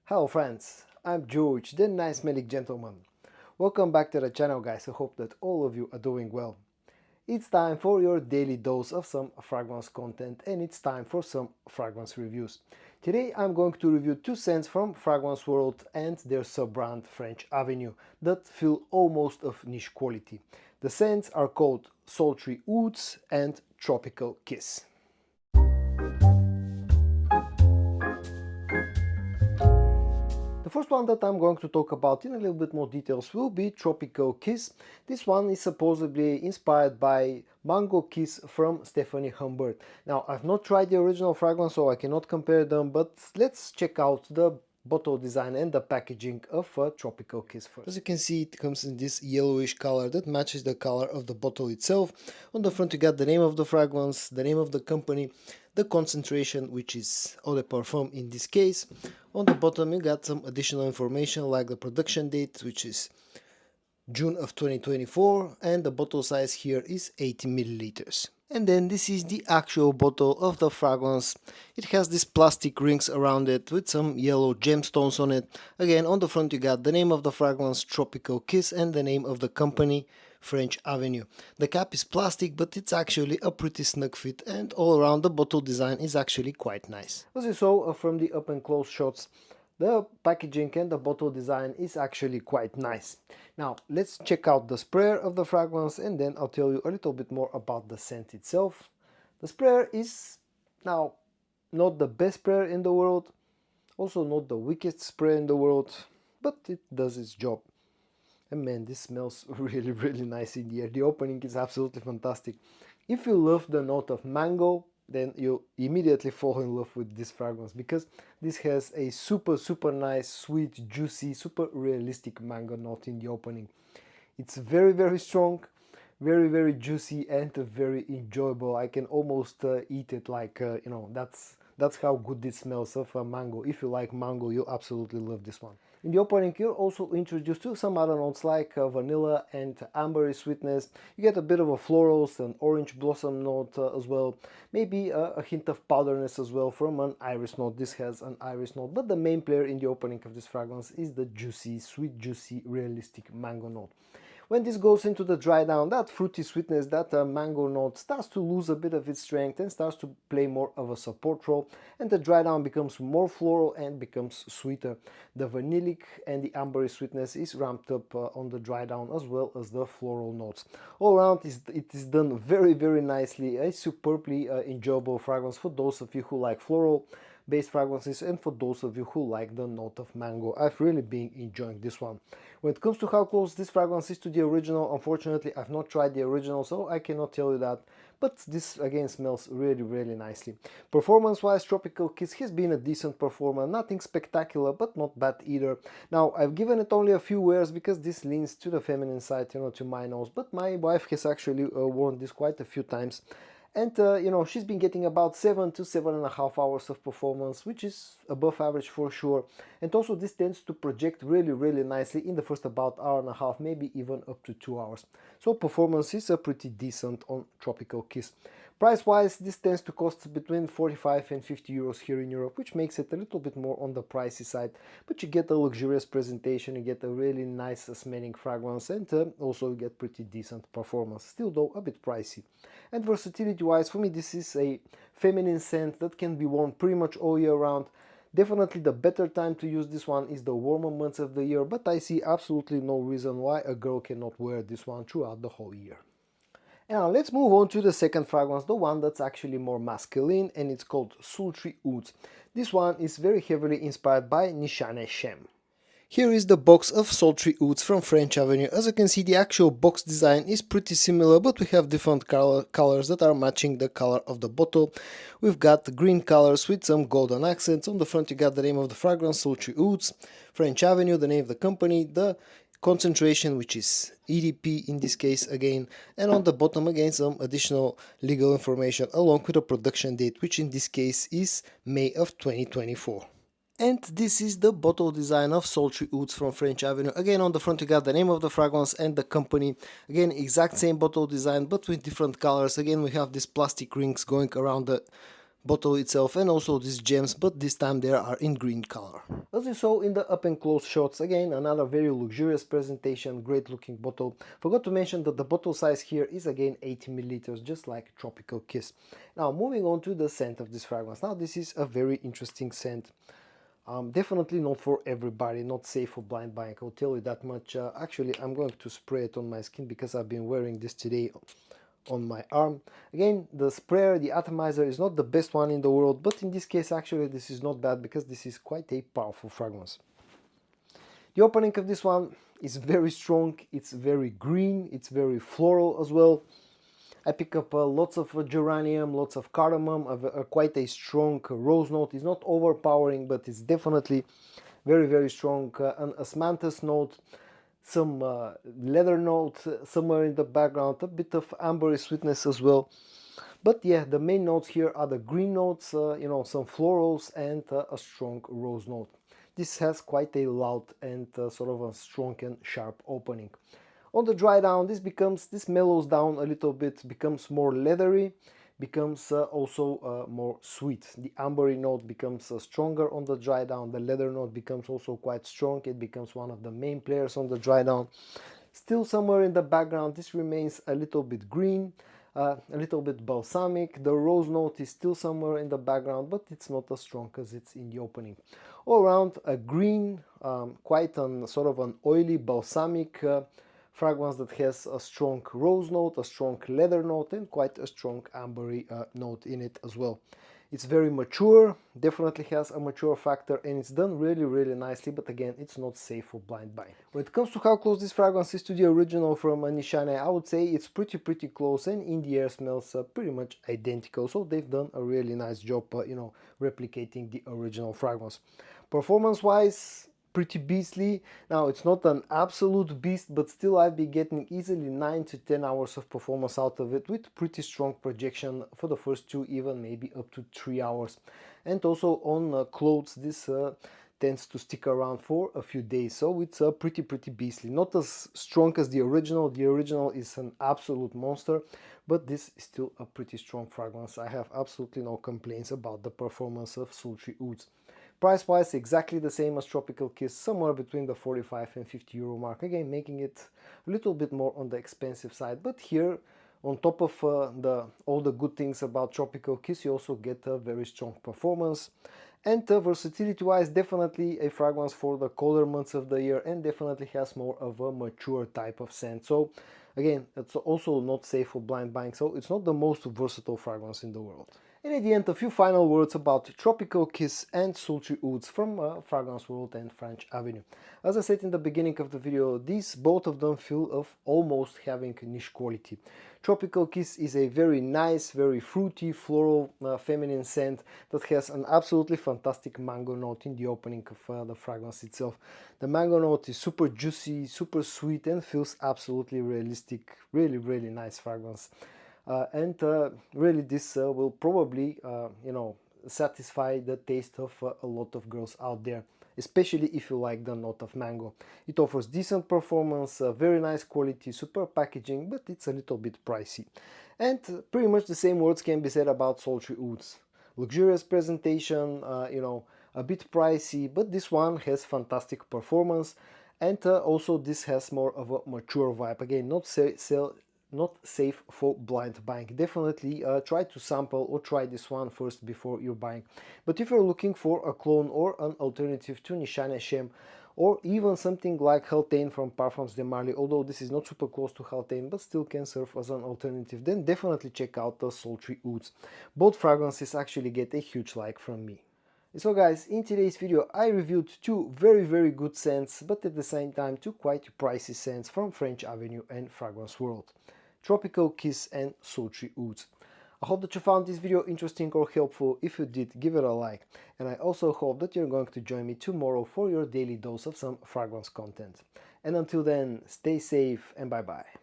Hello friends, I'm George, the nice smelling gentleman. Welcome back to the channel guys, I hope that all of you are doing well. It's time for your daily dose of some fragrance content and it's time for some fragrance reviews. Today I'm going to review two scents from Fragrance World and their sub-brand French Avenue that feel almost of niche quality. The scents are called Sultry Woods and Tropical Kiss. The first one that I'm going to talk about in a little bit more details will be Tropical Kiss. This one is supposedly inspired by Mango Kiss from Stephanie Humbert. Now, I've not tried the original fragrance, so I cannot compare them, but let's check out the bottle design and the packaging of Tropical Kiss first. As you can see, it comes in this yellowish color that matches the color of the bottle itself. On the front you got the name of the fragrance, the name of the company, the concentration, which is eau de parfum in this case. On the bottom you got some additional information like the production date, which is June of 2024, and the bottle size here is 80 milliliters. And then this is the actual bottle of the fragrance. It has these plastic rings around it with some yellow gemstones on it. Again, on the front you got the name of the fragrance, Tropical Kiss, and the name of the company, French Avenue. The cap is plastic, but it's actually a pretty snug fit, and all around the bottle design is actually quite nice. As you saw from the up and close shots, the packaging and the bottle design is actually quite nice. Now let's check out the sprayer of the fragrance and then I'll tell you a little bit more about the scent itself. The sprayer is now not the best sprayer in the world, also not the weakest sprayer in the world, but it does its job. And man, this smells really nice in the air. The opening is absolutely fantastic. If you love the note of mango, then you immediately fall in love with this fragrance because this has a super nice, sweet, juicy, super realistic mango note in the opening. It's very strong, very juicy and very enjoyable. I can almost eat it like, that's how good this smells of mango. If you like mango, you'll absolutely love this one. In the opening, you're also introduced to some other notes like vanilla and ambery sweetness. You get a bit of a florals and orange blossom note as well. Maybe a hint of powderness as well from an iris note. This has an iris note, but the main player in the opening of this fragrance is the juicy, sweet, juicy, realistic mango note. When this goes into the dry down, that fruity sweetness, that mango note starts to lose a bit of its strength and starts to play more of a support role, and the dry down becomes more floral and becomes sweeter. The vanillic and the ambery sweetness is ramped up on the dry down as well as the floral notes. All around it is done very nicely, a superbly enjoyable fragrance for those of you who like floral based fragrances and for those of you who like the note of mango. I've really been enjoying this one. When it comes to how close this fragrance is to the original, unfortunately I've not tried the original, so I cannot tell you that, but this again smells really nicely. Performance wise, Tropical Kiss has been a decent performer, nothing spectacular but not bad either. Now I've given it only a few wears because this leans to the feminine side, to my nose, but my wife has actually worn this quite a few times. And she's been getting about 7 to 7.5 hours of performance, which is above average for sure. And also this tends to project really nicely in the first about hour and a half, maybe even up to 2 hours. So performance is pretty decent on Tropical Kiss. Price wise, this tends to cost between 45 and 50 euros here in Europe, which makes it a little bit more on the pricey side, but you get a luxurious presentation, you get a really nice smelling fragrance, and also you get pretty decent performance, still though a bit pricey. And versatility wise, for me this is a feminine scent that can be worn pretty much all year round. Definitely the better time to use this one is the warmer months of the year, but I see absolutely no reason why a girl cannot wear this one throughout the whole year. Now let's move on to the second fragrance, the one that's actually more masculine, and it's called Sultry Woods. This one is very heavily inspired by Nishane Shem. Here is the box of Sultry Woods from French Avenue. As you can see, the actual box design is pretty similar, but we have different colors that are matching the color of the bottle. We've got the green colors with some golden accents. On the front you got the name of the fragrance, Sultry Woods, French Avenue, the name of the company, the concentration, which is EDP in this case again, and on the bottom again some additional legal information along with a production date, which in this case is May of 2024. And this is the bottle design of Sultry Woods from French Avenue. Again, on the front you got the name of the fragrance and the company. Again, exact same bottle design but with different colors. Again, we have these plastic rings going around the bottle itself, and also these gems, but this time they are in green color. As you saw in the up and close shots, again another very luxurious presentation, great looking bottle. Forgot to mention that the bottle size here is again 80 milliliters, just like Tropical Kiss. Now moving on to the scent of this fragrance. Now this is a very interesting scent. Definitely not for everybody, not safe for blind buying, I'll tell you that much. Actually, I'm going to spray it on my skin because I've been wearing this today on my arm. Again, the sprayer, the atomizer is not the best one in the world, but in this case actually this is not bad because this is quite a powerful fragrance. The opening of this one is very strong, it's very green, it's very floral as well. I pick up lots of geranium, lots of cardamom, quite a strong rose note. It's not overpowering, but it's definitely very strong. An osmanthus note, some leather note somewhere in the background, a bit of ambery sweetness as well. But yeah, the main notes here are the green notes, you know, some florals and a strong rose note. This has quite a loud and sort of a strong and sharp opening. On the dry down, this mellows down a little bit, becomes more leathery, becomes also more sweet. The ambery note becomes stronger on the dry down. The leather note becomes also quite strong. It becomes one of the main players on the dry down. Still somewhere in the background, this remains a little bit green, a little bit balsamic. The rose note is still somewhere in the background, but it's not as strong as it's in the opening. All around a green, quite sort of an oily balsamic fragrance that has a strong rose note, a strong leather note, and quite a strong ambery note in it as well. It's very mature, definitely has a mature factor, and it's done really nicely, but again, it's not safe for blind buying. When it comes to how close this fragrance is to the original from Nishane, I would say it's pretty close, and in the air smells pretty much identical. So they've done a really nice job, you know, replicating the original fragrance. Performance-wise, pretty beastly. Now it's not an absolute beast, but still I'd be getting easily 9 to 10 hours of performance out of it, with pretty strong projection for the first 2, even maybe up to 3 hours. And also on clothes, this tends to stick around for a few days, so it's pretty beastly. Not as strong as the original. The original is an absolute monster, but this is still a pretty strong fragrance. I have absolutely no complaints about the performance of Sultry Woods. Price-wise, exactly the same as Tropical Kiss, somewhere between the 45 and 50 euro mark, again making it a little bit more on the expensive side. But here, on top of all the good things about Tropical Kiss, you also get a very strong performance. And versatility-wise, definitely a fragrance for the colder months of the year, and definitely has more of a mature type of scent. So again, it's also not safe for blind buying, so it's not the most versatile fragrance in the world. And at the end, a few final words about Tropical Kiss and Sultry Woods from Fragrance World and French Avenue. As I said in the beginning of the video, both of them feel of almost having niche quality. Tropical Kiss is a very nice, very fruity, floral, feminine scent that has an absolutely fantastic mango note in the opening of the fragrance itself. The mango note is super juicy, super sweet, and feels absolutely realistic. Really nice fragrance. Really this will probably you know, satisfy the taste of a lot of girls out there, especially if you like the note of mango. It offers decent performance, very nice quality, super packaging, but it's a little bit pricey. And pretty much the same words can be said about Sultry Woods. Luxurious presentation, you know, a bit pricey, but this one has fantastic performance, and also this has more of a mature vibe. Again, not safe for blind buying. Definitely try to sample or try this one first before you're buying. But if you're looking for a clone or an alternative to Nishane Shem, or even something like Haltane from Parfums de Marly, although this is not super close to Haltane but still can serve as an alternative, then definitely check out the Sultry Woods. Both fragrances actually get a huge like from me. So guys, in today's video I reviewed two very good scents, but at the same time two quite pricey scents from French Avenue and Fragrance World. Tropical Kiss and Sultry Woods. I hope that you found this video interesting or helpful. If you did, give it a like. And I also hope that you're going to join me tomorrow for your daily dose of some fragrance content. And until then, stay safe and bye bye.